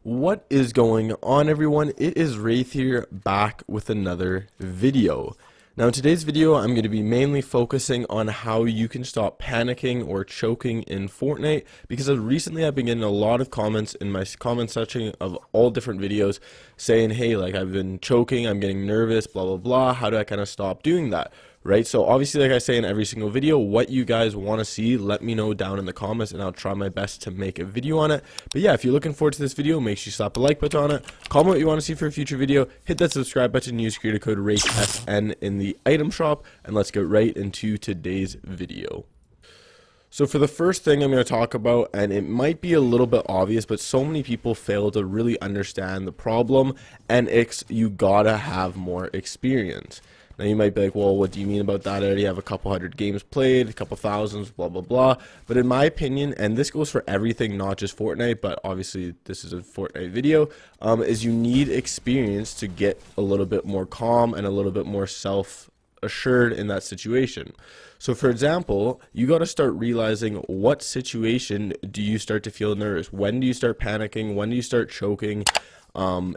What is going on, everyone? It is Wraith here, back with another video. Now in today's video I'm going to be mainly focusing on how you can stop panicking or choking in Fortnite, because recently I've been getting a lot of comments in my comment section of all different videos saying, hey, like, I've been choking, I'm getting nervous, blah blah blah, how do I kind of stop doing that? Right, so obviously, like I say in every single video, what you guys want to see, let me know down in the comments and I'll try my best to make a video on it. But yeah, if you're looking forward to this video, make sure you slap the like button on it, comment what you want to see for a future video, hit that subscribe button, use creator code WraithFN in the item shop, and let's get right into today's video. So for the first thing I'm going to talk about, and it might be a little bit obvious, but so many people fail to really understand the problem, and it's you gotta have more experience. Now you might be like, well, what do you mean about that? I already have a couple hundred games played, a couple thousands, blah, blah, blah. But in my opinion, and this goes for everything, not just Fortnite, but obviously this is a Fortnite video, is you need experience to get a little bit more calm and a little bit more self-assured in that situation. So for example, you got to start realizing what situation do you start to feel nervous? When do you start panicking? When do you start choking?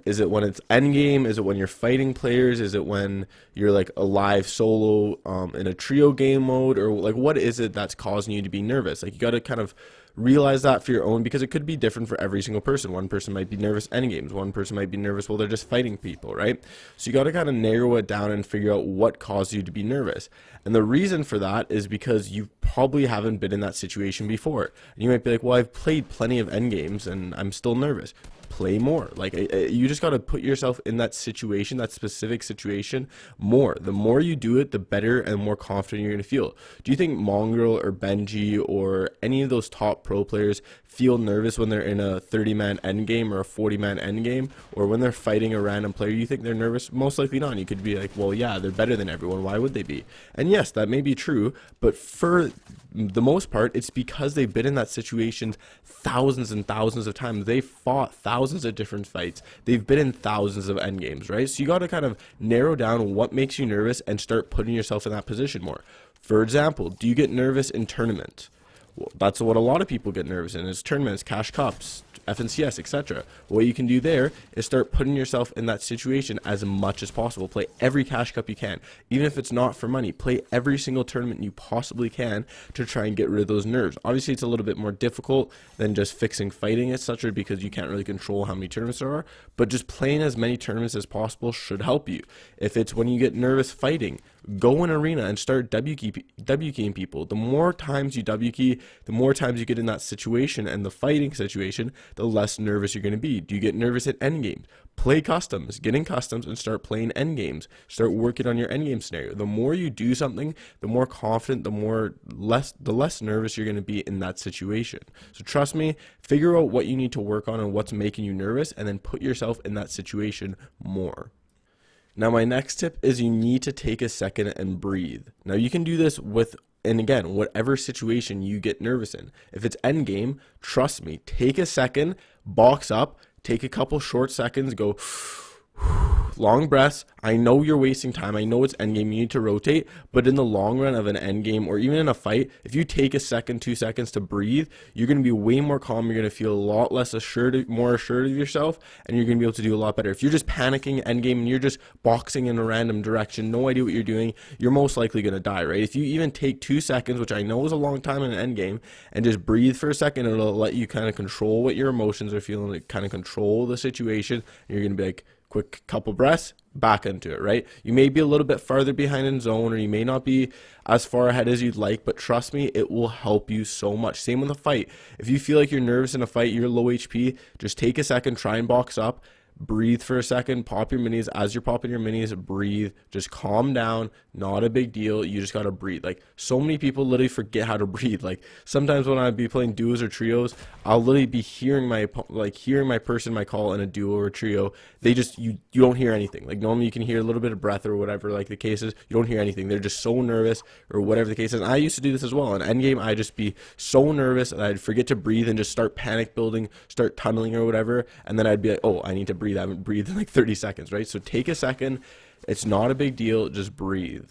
Is it when it's endgame? Is it when you're fighting players? Is it when you're like a live solo in a trio game mode? Or like, what is it that's causing you to be nervous? Like, you got to kind of realize that for your own, because it could be different for every single person. One person might be nervous endgames. One person might be nervous while they're just fighting people, right? So you got to kind of narrow it down and figure out what caused you to be nervous. And the reason for that is because you probably haven't been in that situation before. And you might be like, well, I've played plenty of endgames and I'm still nervous. Play more. Like, you just got to put yourself in that situation, that specific situation, more. The more you do it, the better and more confident you're going to feel. Do you think Mongrel or Benji or any of those top pro players feel nervous when they're in a 30-man endgame or a 40-man endgame, or when they're fighting a random player? You think they're nervous? Most likely not. You could be like, well, yeah, they're better than everyone. Why would they be? And yes, that may be true, but for the most part, it's because they've been in that situation thousands and thousands of times. They've fought thousands of different fights. They've been in thousands of endgames, right? So you got to kind of narrow down what makes you nervous and start putting yourself in that position more. For example, do you get nervous in tournaments? Well, that's what a lot of people get nervous in, is tournaments, cash cups, FNCS, etc. What you can do there is start putting yourself in that situation as much as possible. Play every cash cup you can, even if it's not for money. Play every single tournament you possibly can to try and get rid of those nerves. Obviously, it's a little bit more difficult than just fixing fighting, etc., because you can't really control how many tournaments there are, but just playing as many tournaments as possible should help you. If it's when you get nervous fighting, go in arena and start W keying people. The more times you W key, the more times you get in that situation and the fighting situation, the less nervous you're going to be. Do you get nervous at endgames? Play customs, get in customs and start playing endgames. Start working on your endgame scenario. The more you do something, the more confident, the less nervous you're going to be in that situation. So trust me, figure out what you need to work on and what's making you nervous, and then put yourself in that situation more. Now, my next tip is you need to take a second and breathe. Now, you can do this with, and again, whatever situation you get nervous in. If it's endgame, trust me, take a second, box up, take a couple short seconds, go long breaths. I know you're wasting time. I know it's endgame. You need to rotate, but in the long run of an endgame or even in a fight, if you take a second, 2 seconds to breathe, you're going to be way more calm. You're going to feel a lot less assured, more assured of yourself, and you're going to be able to do a lot better. If you're just panicking endgame and you're just boxing in a random direction, no idea what you're doing, you're most likely going to die, right? If you even take 2 seconds, which I know is a long time in an endgame, and just breathe for a second, it'll let you kind of control what your emotions are feeling, like kind of control the situation, and you're going to be like, quick couple breaths, back into it, right? You may be a little bit farther behind in zone, or you may not be as far ahead as you'd like, but trust me, it will help you so much. Same with a fight. If you feel like you're nervous in a fight, you're low HP, just take a second, try and box up, breathe for a second, pop your minis. As you're popping your minis, breathe, just calm down, not a big deal. You just gotta breathe. Like, so many people literally forget how to breathe. Like, sometimes when I'd be playing duos or trios, I'll literally be hearing my person, my call in a duo or trio. They just, you don't hear anything. Like, normally you can hear a little bit of breath or whatever, like the case is, you don't hear anything. They're just so nervous or whatever the case is. And I used to do this as well. In endgame, I'd just be so nervous that I'd forget to breathe and just start panic building, start tunneling or whatever. And then I'd be like, oh, I need to breathe. I haven't breathed in like 30 seconds, right? So take a second. It's not a big deal. Just breathe.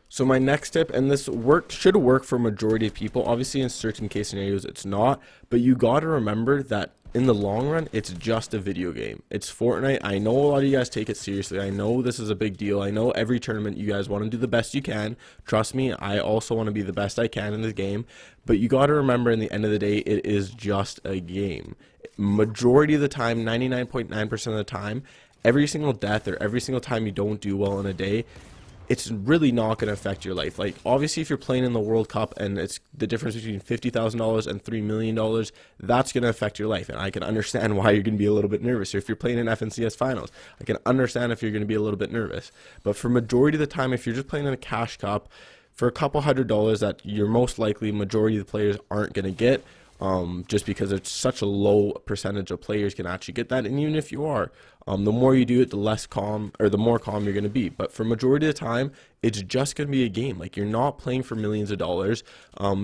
So my next tip, and this should work for majority of people, obviously in certain case scenarios it's not, but you got to remember that in the long run, it's just a video game. It's Fortnite. I know a lot of you guys take it seriously. I know this is a big deal. I know every tournament you guys want to do the best you can. Trust me, I also want to be the best I can in the game. But you got to remember, in the end of the day, it is just a game. Majority of the time, 99.9% of the time, every single death or every single time you don't do well in a day, it's really not going to affect your life. Like, obviously, if you're playing in the World Cup and it's the difference between $50,000 and $3 million, that's going to affect your life. And I can understand why you're going to be a little bit nervous. Or if you're playing in FNCS finals, I can understand if you're going to be a little bit nervous. But for majority of the time, if you're just playing in a cash cup for a couple $100 that you're most likely majority of the players aren't going to get, just because it's such a low percentage of players can actually get that. And even if you are, the more you do it, the less calm, or the more calm you're going to be. But for majority of the time, it's just going to be a game. Like, you're not playing for millions of dollars.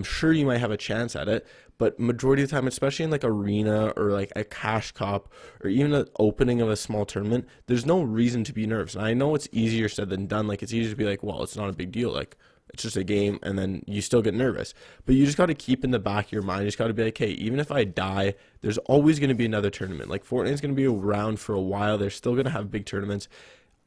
Sure, you might have a chance at it, but majority of the time, especially in like arena or like a cash cup or even an opening of a small tournament, there's no reason to be nervous. And I know it's easier said than done. Like, it's easier to be like, well, it's not a big deal. Like, it's just a game, and then you still get nervous. But you just got to keep in the back of your mind, you just got to be like, hey, even if I die, there's always going to be another tournament. Like, Fortnite's going to be around for a while. They're still going to have big tournaments.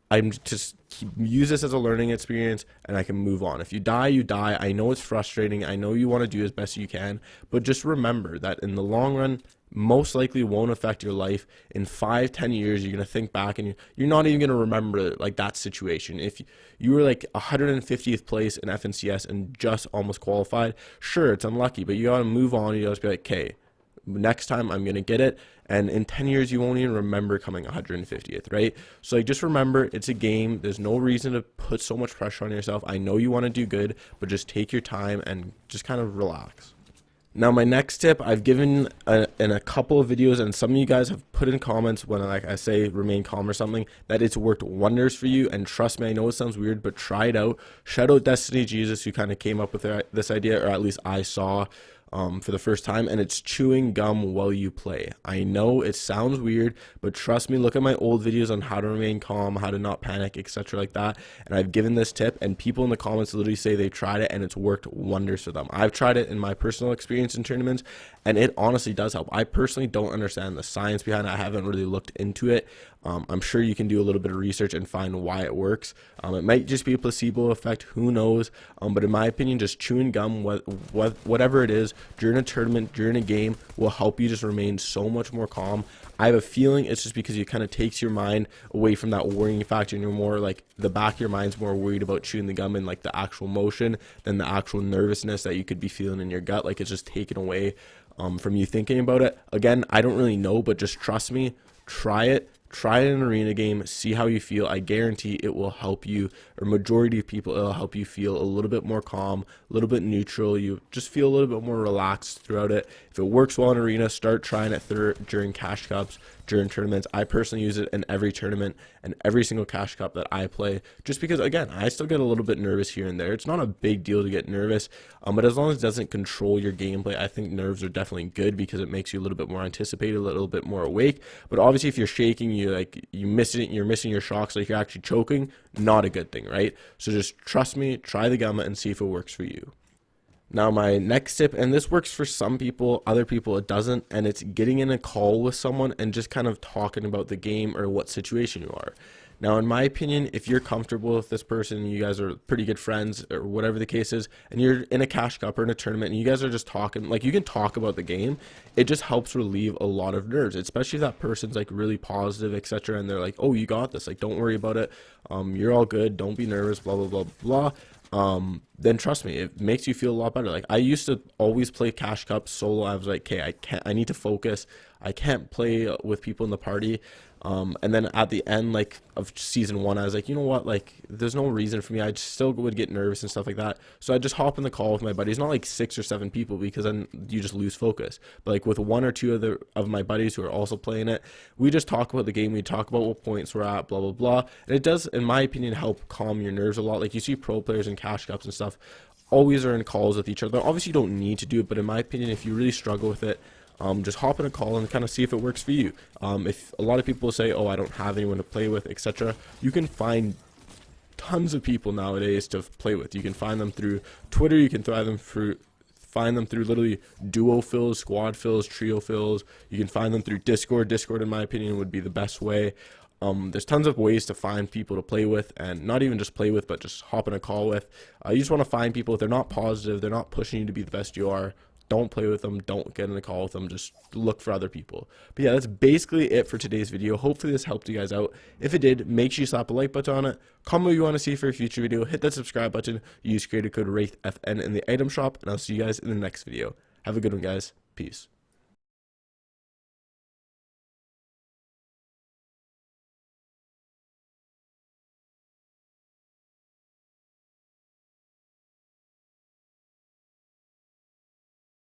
I'm just use this as a learning experience, and I can move on. If you die, you die. I know it's frustrating. I know you want to do as best you can, but just remember that in the long run, most likely won't affect your life. In 5-10 years, you're going to think back and you're not even going to remember like that situation. If you were like 150th place in FNCS and just almost qualified, sure, it's unlucky, but you got to move on. You just be like, okay, next time I'm going to get it. And in 10 years, you won't even remember coming 150th, right? So like, just remember, it's a game. There's no reason to put so much pressure on yourself. I know you want to do good, but just take your time and just kind of relax. Now, my next tip I've given in a couple of videos, and some of you guys have put in comments when like I say remain calm or something, that it's worked wonders for you. And trust me, I know it sounds weird, but try it out. Shout out Destiny Jesus, who kind of came up with this idea, or at least I saw for the first time, and it's chewing gum while you play. I know it sounds weird, but trust me, look at my old videos on how to remain calm, how to not panic, etc. like that, and I've given this tip, and people in the comments literally say they tried it and it's worked wonders for them. I've tried it in my personal experience in tournaments, and it honestly does help. I personally don't understand the science behind it. I haven't really looked into it. I'm sure you can do a little bit of research and find why it works. It might just be a placebo effect, who knows, but in my opinion, just chewing gum, whatever it is, during a tournament, during a game, will help you just remain so much more calm. I have a feeling it's just because it kind of takes your mind away from that worrying factor, and you're more like, the back of your mind's more worried about chewing the gum and like the actual motion than the actual nervousness that you could be feeling in your gut. Like, it's just taken away from you thinking about it. Again, I don't really know, but just trust me, try it. Try it in an arena game, see how you feel. I guarantee it will help you, or majority of people, it'll help you feel a little bit more calm, a little bit neutral. You just feel a little bit more relaxed throughout it. If it works well in arena, start trying it during cash cups, during tournaments. I personally use it in every tournament and every single cash cup that I play, just because, again, I still get a little bit nervous here and there. It's not a big deal to get nervous, but as long as it doesn't control your gameplay, I think nerves are definitely good, because it makes you a little bit more anticipated, a little bit more awake. But obviously, if you're shaking, you're missing your shocks, like you're actually choking, not a good thing, right? So just trust me, try the gum and see if it works for you. Now, my next tip, and this works for some people, other people it doesn't, and it's getting in a call with someone and just kind of talking about the game or what situation you are. Now, in my opinion, if you're comfortable with this person, you guys are pretty good friends or whatever the case is, and you're in a cash cup or in a tournament and you guys are just talking, like, you can talk about the game, it just helps relieve a lot of nerves, especially if that person's like really positive, etc. And they're like, oh, you got this, like, don't worry about it, you're all good, don't be nervous, blah, blah, blah, blah. Then trust me, it makes you feel a lot better. Like, I used to always play cash cups solo. I was like, okay, I need to focus. I can't play with people in the party. And then at the end, like, of season 1, I was like, you know what, like, there's no reason for me. I still would get nervous and stuff like that. So I just hop in the call with my buddies, not like 6 or 7 people, because then you just lose focus. But like with 1 or 2 of my buddies who are also playing it, we just talk about the game. We talk about what points we're at, blah, blah, blah. And it does, in my opinion, help calm your nerves a lot. Like, you see pro players in cash cups and stuff always are in calls with each other. Obviously, you don't need to do it, but in my opinion, if you really struggle with it, just hop in a call and kind of see if it works for you. If a lot of people say, oh, I don't have anyone to play with, etc., you can find tons of people nowadays to play with. You can find them through Twitter, you can find them through find them through literally duo fills, squad fills, trio fills. You can find them through Discord. Discord, in my opinion, would be the best way. There's tons of ways to find people to play with, and not even just play with, but just hop in a call with. You just want to find people. If they're not positive, they're not pushing you to be the best you are, don't play with them, don't get in a call with them, just look for other people. But yeah, that's basically it for today's video. Hopefully this helped you guys out. If it did, make sure you slap a like button on it, comment what you want to see for a future video, hit that subscribe button, use creator code WraithFN in the item shop, and I'll see you guys in the next video. Have a good one, guys. Peace.